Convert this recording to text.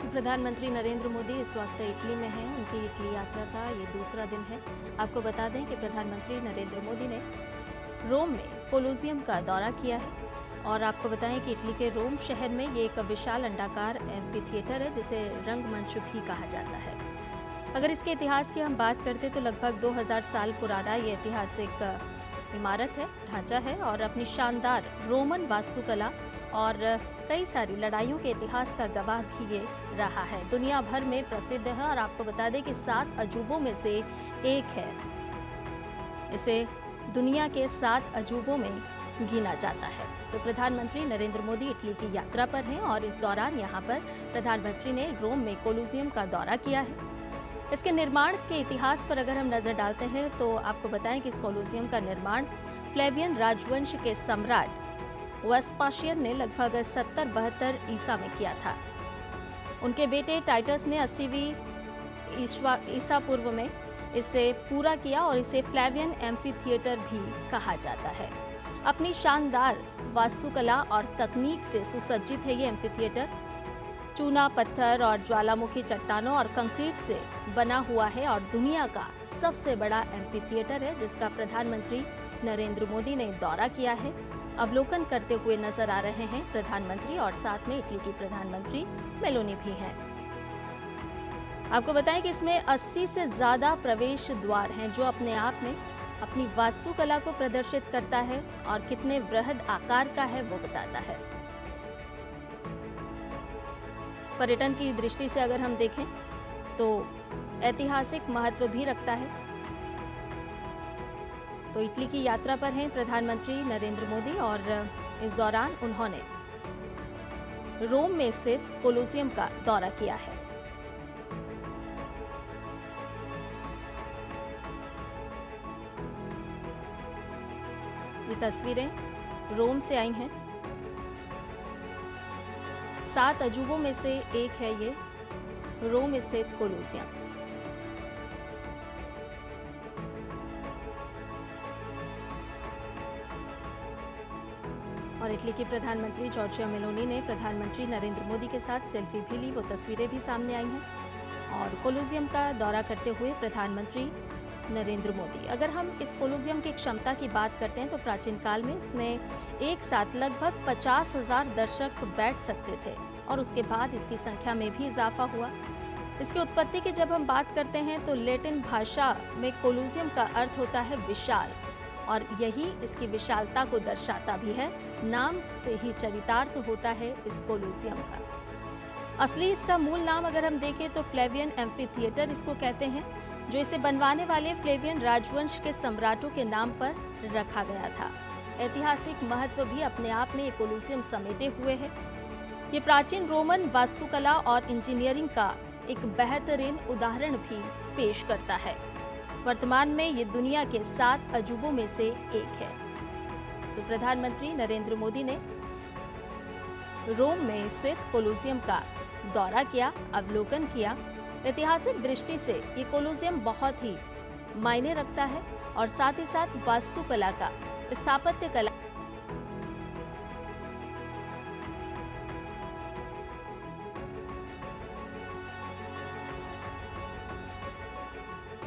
प्रधानमंत्री नरेंद्र मोदी इस वक्त इटली में हैं। उनकी इटली यात्रा का ये दूसरा दिन है। आपको बता दें कि प्रधानमंत्री नरेंद्र मोदी ने रोम में कोलोसियम का दौरा किया है और आपको बताएं कि इटली के रोम शहर में ये एक विशाल अंडाकार एम्फी थिएटर है जिसे रंगमंच भी कहा जाता है। अगर इसके इतिहास की हम बात करते तो लगभग 2000 साल पुराना ये ऐतिहासिक इमारत है, ढांचा है और अपनी शानदार रोमन वास्तुकला और कई सारी लड़ाइयों के इतिहास का गवाह भी ये रहा है। दुनिया भर में प्रसिद्ध है और आपको बता दें कि 7 अजूबों में से एक है। इसे दुनिया के 7 अजूबों में गिना जाता है। तो प्रधानमंत्री नरेंद्र मोदी इटली की यात्रा पर हैं और इस दौरान यहाँ पर प्रधानमंत्री ने रोम में कोलोसियम का दौरा किया है। इसके निर्माण के इतिहास पर अगर हम नजर डालते हैं तो आपको बताएं कि इस कोलोसियम का निर्माण फ्लेवियन राजवंश के सम्राट वेस्पाशियन ने लगभग 70-72 ईसा में किया था। उनके बेटे टाइटस ने 80वीं ईसा पूर्व में इसे पूरा किया और इसे फ्लेवियन एम्फी थिएटर भी कहा जाता है। अपनी शानदार वास्तुकला और तकनीक से सुसज्जित है ये एम्फी थिएटर। चूना पत्थर और ज्वालामुखी चट्टानों और कंक्रीट से बना हुआ है और दुनिया का सबसे बड़ा एम्फी थिएटर है जिसका प्रधानमंत्री नरेंद्र मोदी ने दौरा किया है। अवलोकन करते हुए नजर आ रहे हैं प्रधानमंत्री और साथ में इटली की प्रधानमंत्री मेलोनी भी हैं। आपको बताएं कि इसमें 80 से ज्यादा प्रवेश द्वार हैं जो अपने आप में अपनी वास्तुकला को प्रदर्शित करता है और कितने वृहद आकार का है वो बताता है। पर्यटन की दृष्टि से अगर हम देखें तो ऐतिहासिक महत्व भी रखता है। तो इटली की यात्रा पर हैं प्रधानमंत्री नरेंद्र मोदी और इस दौरान उन्होंने रोम में स्थित कोलोसियम का दौरा किया है। ये तस्वीरें रोम से आई हैं। 7 अजूबों में से एक है ये रोम स्थित कोलोसियम। और इटली की प्रधानमंत्री जॉर्जिया मेलोनी ने प्रधानमंत्री नरेंद्र मोदी के साथ सेल्फी भी ली। वो तस्वीरें भी सामने आई हैं। और कोलोसियम का दौरा करते हुए प्रधानमंत्री नरेंद्र मोदी, अगर हम इस कोलोसियम की क्षमता की बात करते हैं तो प्राचीन काल में इसमें एक साथ लगभग 50,000 दर्शक बैठ सकते थे और उसके बाद इसकी संख्या में भी इजाफा हुआ। इसकी उत्पत्ति की जब हम बात करते हैं तो लैटिन भाषा में कोलोसियम का अर्थ होता है विशाल और यही इसकी विशालता को दर्शाता भी है। नाम से ही चरितार्थ होता है इस कोलोसियम का। असली इसका मूल नाम अगर हम देखें तो फ्लेवियन एम्फी थिएटर इसको कहते हैं, जो इसे बनवाने वाले फ्लेवियन राजवंश के सम्राटों के नाम पर रखा गया था। ऐतिहासिक महत्व भी अपने आप में ये कोलोसियम समेटे हुए है। ये प्राचीन रोमन वास्तुकला और इंजीनियरिंग का एक बेहतरीन उदाहरण भी पेश करता है। वर्तमान में ये दुनिया के 7 अजूबों में से एक है। तो प्रधानमंत्री नरेंद्र मोदी ने रोम में स्थित कोलोसियम का दौरा किया, अवलोकन किया। ऐतिहासिक दृष्टि से ये कोलोसियम बहुत ही मायने रखता है और साथ ही साथ वास्तुकला का, स्थापत्य कला